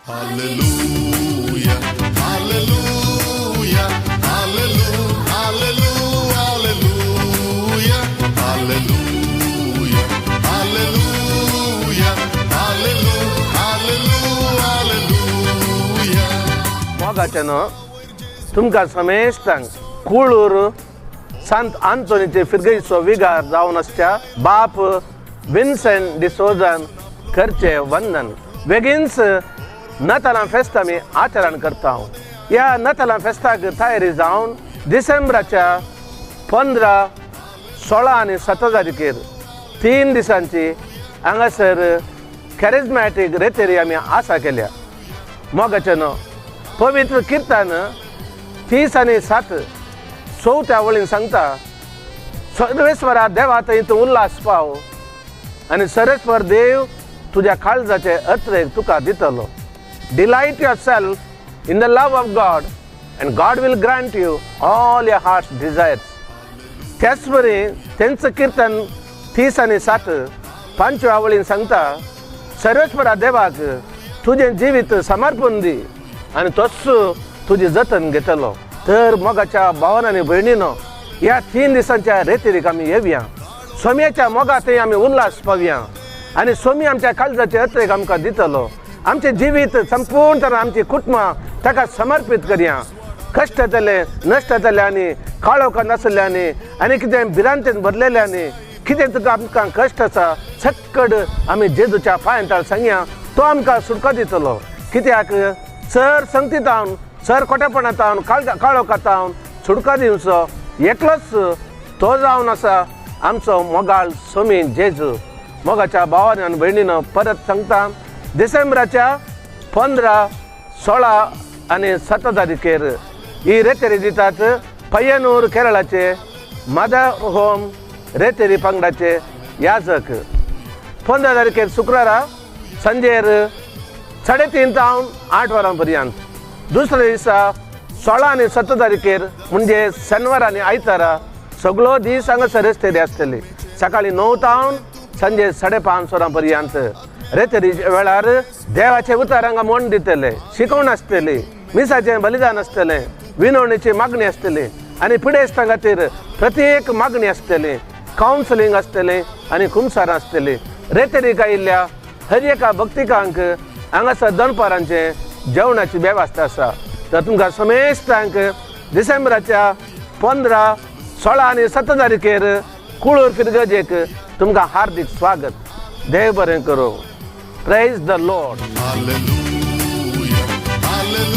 Hallelujah, hallelujah, hallelujah, hallelujah, hallelujah, hallelujah, hallelujah, hallelujah. मोगाच्यानं तुमकां समेस्तांक कुळूर सांत आंतोनीचे फिरगईचो विगार जावन आसच्या बाप विन्सेंट डिसोजान करचे वंदन. बेगीनच नतालां फेस्त आमी आचरण करता. ह्या नतालां फेस्ताक तयारी जावन डिसेंबराच्या 15, 16 आनी 17 तारखेर 3 दिसांची हांगासर कॅरिझमॅटीक रेतेरी आमी आसा केल्या. मोगाच्यानं पवित्र किर्तन 30 आनी 7 चवथ्या वळीन सांगता, सर्वेस्वरा देवा थंय तूं उल्हास पाव आनी सर्वेस्वर देव तुज्या काळजाचे अत्रेक तुका दितलो. Delight yourself in the love of God and God will grant you all your heart's desires. त्याचबरी तेंचं किर्तन 30 आनी 7 5व्या वळीन सांगता, सर्वेस्वरा देवाक तुजें जिवीत समर्पण दी आनी तोच तुजी जतन घेतलो. तर मोगाच्या भावान आनी भयणीनो, ह्या 3 दिसांच्या रेतेरीक आमी येवया. स्वाम्याच्या मोगा थंय आमी उल्हास पावया आनी स्वामी आमच्या काळजाचे अत्रेक आमकां दितलो. आमचें जिवीत संपूर्ण तरेन आमची कुटुंबां ताका समर्पीत करया. कश्ट जाले, नश्ट जाल्यांनी, काळोखांत आसल्यांनी आनी कितें भिरांतेन भरलेल्यांनी, कितें तुका आमकां कश्ट आसा, सक्कड आमी जेजूच्या पांयांतळ सांगया, तो आमकां सुटका दितलो. कित्याक चर संगतींतावन, चर खोटेपणांतावन, काळोखांतावन सुटका दिवचो एकलोच तो जावन आसा आमचो मोगाळ स्वामी जेजू. मोगाच्या भावान आनी भयणीनो, परत सांगता, डिसेंबराच्या 15, 16 आनी 17 तारखेर ही रेतेरी दितात. पय्यनूर केरळाचे मदर होम रेतेरी पंगडाचे याजक. 15 तारखेर शुक्रारा सांजेर 3:30 तावन 8 वरां पर्यंत. दुसऱ्या दिसा 16 आनी 17 तारखेर म्हणजे शेनवार आनी आयतारा सगळो दीस हांगासर रेतेरी आसतली. सकाळी 9 तावन सांजे 5:30 वरां पर्यंत. रेतेरीच्या वेळार देवाचे उतार हांगा म्हण दितले, शिकवण आसतली, मिसाचें बलिदान आसतलें, विनवणेची मागणी आसतली आनी पिडेस्तां खातीर प्रत्येक मागणी आसतली, कावन्सिलींग आसतलें आनी खुमसार आसतली. रेतेरीक आयिल्ल्या हर एका भक्तिकांक हांगासर दनपारांचे जेवणाची वेवस्था आसा. तर तुमकां समेस्तांक डिसेंबराच्या 15, 16 आनी 17 तारखेर कुळूर फिरगजेक तुमकां हार्दिक स्वागत. देव बरें करूं. Praise the Lord. Hallelujah, hallelujah.